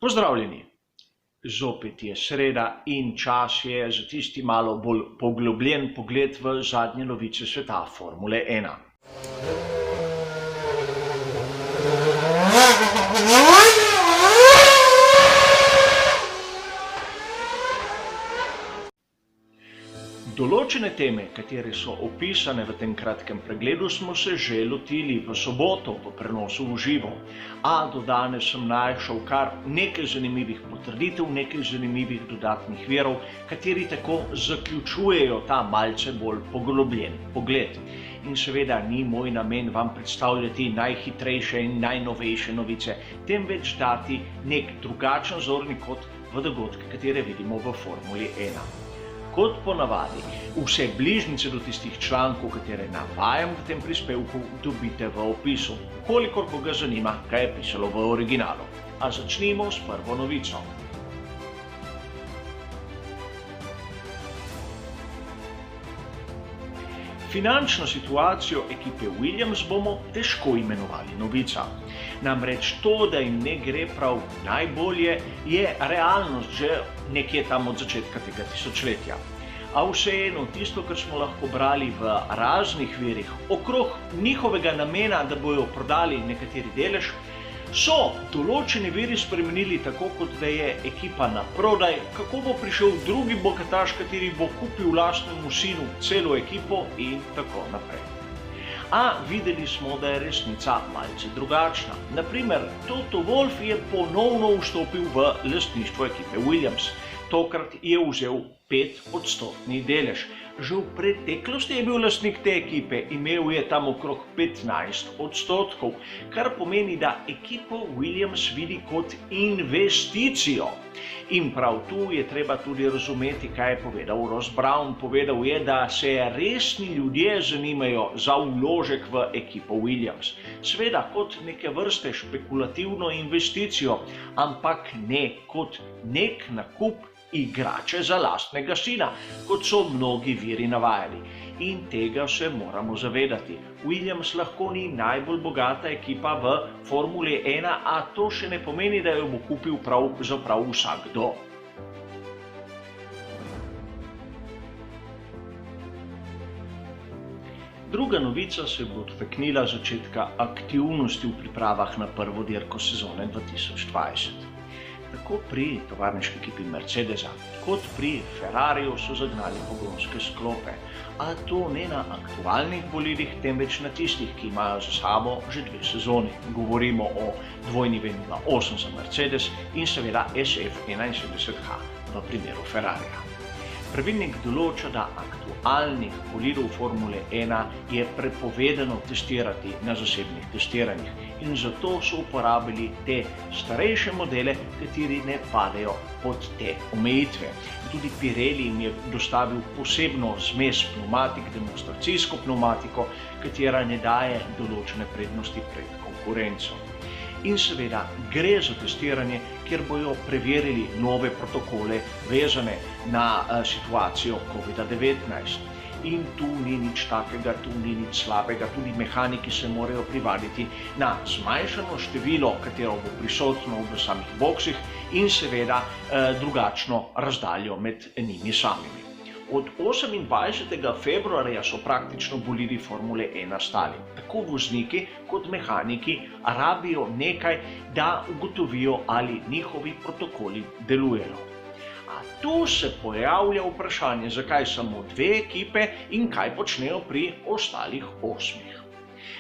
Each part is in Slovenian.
Pozdravljeni! Zopet je sreda in čas je za tisti malo bolj poglobljen pogled v zadnje novice sveta Formule 1. Določene teme, katere so opisane v tem kratkem pregledu, smo se že lotili v soboto v prenosu v živo. A do danes sem našel kar nekaj zanimivih potrditev, nekaj zanimivih dodatnih virov, kateri tako zaključujejo ta malce bolj poglobljen pogled. In seveda ni moj namen vam predstavljati najhitrejše in najnovejše novice, temveč dati nek drugačen zorni kot v dogodke, katere vidimo v Formuli 1. Kot ponavadi, vse bližnjice do tistih člankov, katere navajam v tem prispevku, dobite v opisu, kolikor koga zanima, kaj je pisalo v originalu. A začnimo s prvo novico. Finančno situacijo ekipe Williams bomo težko imenovali novica. Namreč to, da jim ne gre prav najbolje, je realnost že nekje tam od začetka tega tisočletja. A vseeno, tisto, kar smo lahko brali v raznih virih okrog njihovega namena, da bojo prodali nekateri delež, so določeni viri spremenili tako, kot da je ekipa na prodaj, kako bo prišel drugi bogataš, kateri bo kupil lastnemu sinu celo ekipo in tako naprej. A videli smo, da je resnica malce drugačna. Naprimer, Toto Wolff je ponovno vstopil v lastništvo ekipe Williams. Tokrat je vzel 5% delež. Že v preteklosti je bil lastnik te ekipe, imel je tam okrog 15%, kar pomeni, da ekipo Williams vidi kot investicijo. In prav tu je treba tudi razumeti, kaj je povedal Ross Brawn. Povedal je, da se resni ljudje zanimajo za vložek v ekipo Williams. Seveda kot neke vrste špekulativno investicijo, ampak ne kot nek nakup igrače za lastnega sina, kot so mnogi viri navajali. In tega se moramo zavedati. Williams lahko ni najbolj bogata ekipa v Formuli 1, a to še ne pomeni, da jo bo kupil pravzaprav vsakdo. Druga novica se bo dotaknila začetka aktivnosti v pripravah na prvo dirko sezone 2020. Tako pri tovarniški ekipi Mercedesa kot pri Ferrariju so zagnali pogonske sklope, a to ne na aktualnih bolidih, temveč na tistih, ki imajo za sabo že 2 sezoni. Govorimo o dvojni V8 za Mercedes in seveda SF71H v primeru Ferrarija. Pravilnik določa, da aktualnih bolidov Formule 1 je prepovedano testirati na zasebnih testiranjih in zato so uporabili te starejše modele, kateri ne padejo pod te omejitve. Tudi Pirelli jim je dostavil posebno zmes pneumatik, demonstracijsko pneumatiko, katera ne daje določene prednosti pred konkurenco. In seveda gre za testiranje, kjer bojo preverili nove protokole vezane na situacijo COVID-19. In tu ni nič takega, tu ni nič slabega, tudi mehaniki se morajo privaditi na zmanjšano število, katero bo prisotno v samih boksih in seveda drugačno razdaljo med njimi samimi. Od 28. februarja so praktično bolidi Formule 1 stali. Tako vozniki kot mehaniki rabijo nekaj, da ugotovijo, ali njihovi protokoli delujejo. A tu se pojavlja vprašanje, zakaj samo 2 ekipe in kaj počnejo pri ostalih 8.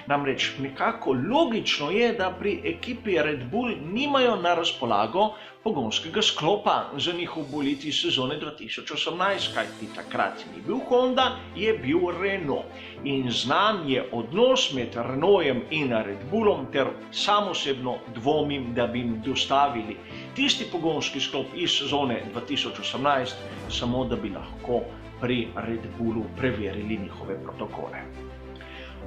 Namreč nekako logično je, da pri ekipi Red Bull nimajo na razpolago pogonskega sklopa za njihov bolid iz sezone 2018, kajti takrat ni bil Honda, je bil Renault. In znan je odnos med Renaultom in Red Bullom, ter sam osebno dvomim, da bi jim dostavili tisti pogonski sklop iz sezone 2018, samo da bi lahko pri Red Bullu preverili njihove protokole.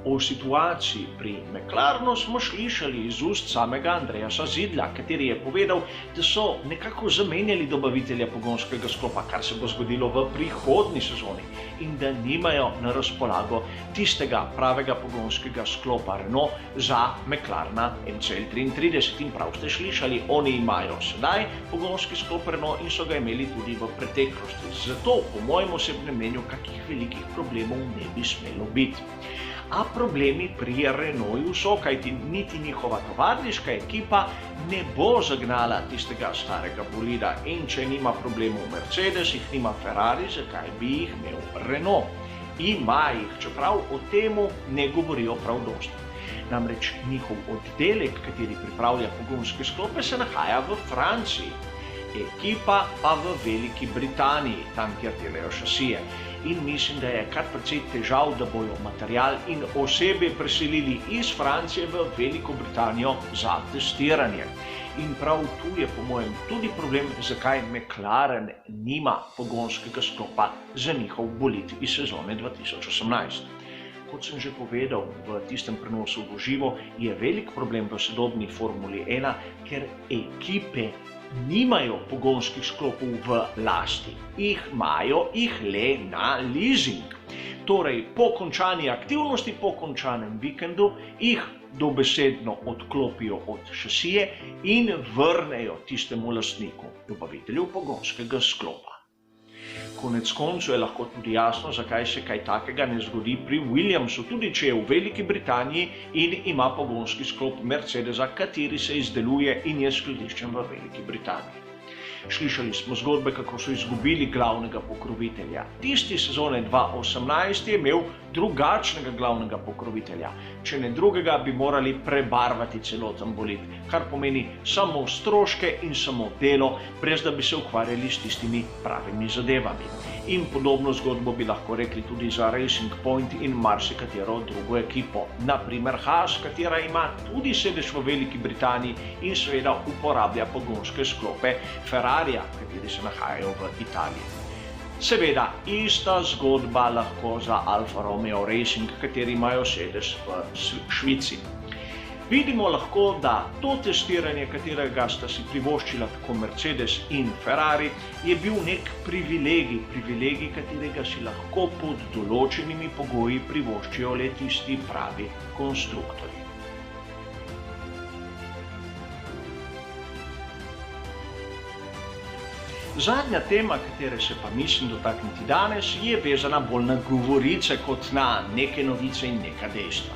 O situaciji pri McLarenu smo slišali iz ust samega Andreasa Zidla, kateri je povedal, da so nekako zamenjali dobavitelja pogonskega sklopa, kar se bo zgodilo v prihodnji sezoni, in da nimajo na razpolago tistega pravega pogonskega sklopa Renault za McLarena MCL33. In prav ste slišali, oni imajo sedaj pogonski sklop Renault in so ga imeli tudi v preteklosti. Zato, po mojem osebnem mnenju, kakih velikih problemov ne bi smelo biti. A problemi pri Renaultu so, kajti niti njihova tovarniška ekipa ne bo zagnala tistega starega bolida, in če nima problemov Mercedes, jih nima Ferrari, zakaj bi jih imel Renault? Ima jih, čeprav o temu ne govorijo prav dosti. Namreč njihov oddelek, kateri pripravlja pogonske sklope, se nahaja v Franciji, ekipa pa v Veliki Britaniji, tam kjer delajo šasije. In mislim, da je kar precej težav, da bojo material in osebje preselili iz Francije v Veliko Britanijo za testiranje. In prav tu je po mojem tudi problem, zakaj McLaren nima pogonskega sklopa za njihov bolid iz sezone 2018. Kot sem že povedal v tistem prenosu v živo, je velik problem v sodobni Formuli 1, ker ekipe nimajo pogonskih sklopov v lasti. Imajo jih le na leasing. Torej, po končani aktivnosti, po končanem vikendu, jih dobesedno odklopijo od šasije in vrnejo tistemu lastniku, dobavitelju pogonskega sklopa. Konec koncev je lahko tudi jasno, zakaj se kaj takega ne zgodi pri Williamsu, tudi če je v Veliki Britaniji in ima pogonski sklop Mercedesa, kateri se izdeluje in je skladiščen v Veliki Britaniji. Slišali smo zgodbe, kako so izgubili glavnega pokrovitelja. Tisti sezone 2018 je imel drugačnega glavnega pokrovitelja. Če ne drugega, bi morali prebarvati celoten bolid, kar pomeni samo stroške in samo delo, brez da bi se ukvarjali s tistimi pravimi zadevami. In podobno zgodbo bi lahko rekli tudi za Racing Point in marsikatero drugo ekipo. Naprimer Haas, katera ima tudi sedež v Veliki Britaniji in seveda uporablja pogonske sklope Ferrarija, kateri se nahajajo v Italiji. Seveda, ista zgodba lahko za Alfa Romeo Racing, kateri imajo sedež v Švici. Vidimo lahko, da to testiranje, katerega sta si privoščila tako Mercedes in Ferrari, je bil nek privilegij, katerega si lahko pod določenimi pogoji privoščijo le tisti pravi konstruktorji. Zadnja tema, katere se pa mislim dotakniti danes, je vezana bolj na govorice kot na neke novice in neka dejstva.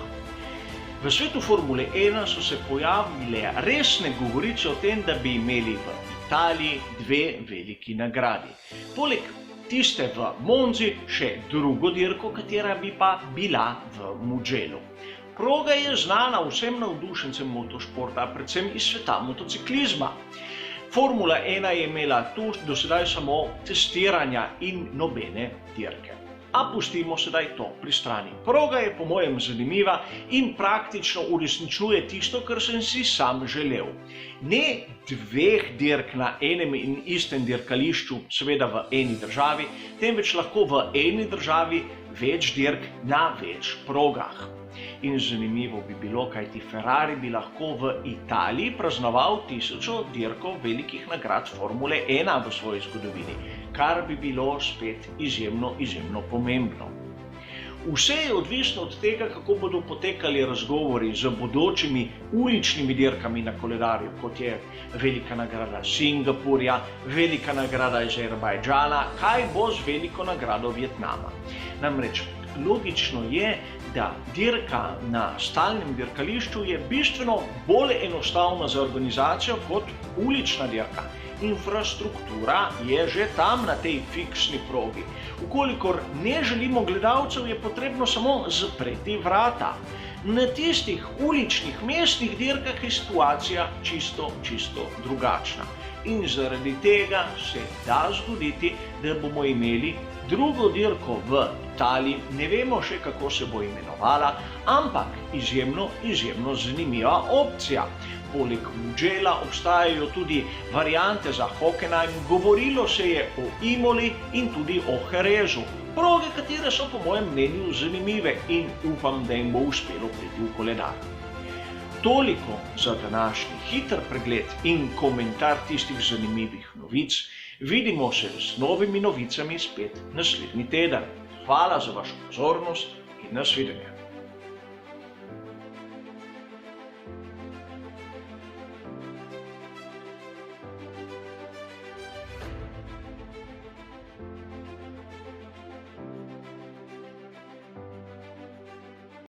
V svetu Formule 1 so se pojavile resne govorice o tem, da bi imeli v Italiji dve veliki nagradi. Poleg tiste v Monzi še drugo dirko, katera bi pa bila v Mugellu. Proga je znana vsem navdušencem motošporta, predvsem iz sveta motociklizma. Formula 1 je imela tu do sedaj samo testiranja in nobene dirke. A pustimo sedaj to pri strani. Proga je po mojem zanimiva in praktično uresničuje tisto, kar sem si sam želel. Ne dveh dirk na enem in istem dirkališču, seveda v eni državi, temveč lahko v eni državi več dirk na več progah. In zanimivo bi bilo, kajti Ferrari bi lahko v Italiji praznoval 1000 dirkov velikih nagrad Formule 1 v svoji zgodovini, kar bi bilo spet izjemno pomembno. Vse je odvisno od tega, kako bodo potekali razgovori z bodočimi uličnimi dirkami na koledarju, kot je velika nagrada Singapurja, velika nagrada Azerbajdžana, kaj bo z veliko nagrado Vietnama. Namreč logično je, da dirka na stalnem dirkališču je bistveno bolj enostavna za organizacijo kot ulična dirka. Infrastruktura je že tam na tej fiksni progi. Vkolikor ne želimo gledalcev, je potrebno samo zapreti vrata. Na tistih uličnih mestnih dirkah je situacija čisto drugačna. In zaradi tega se da zgoditi, da bomo imeli drugo dirko v Italiji, ne vemo še kako se bo imenovala, ampak izjemno zanimiva opcija. Poleg Mugello obstajajo tudi variante za Hockenheim, govorilo se je o Imoli in tudi o Jerezu. Proge, katere so po mojem mnenju zanimive in upam, da jim bo uspelo priti v koledar. Toliko za današnji hiter pregled in komentar tistih zanimivih novic. Vidimo se z novimi novicami spet naslednji teden. Hvala za vašo pozornost in nasvidenje.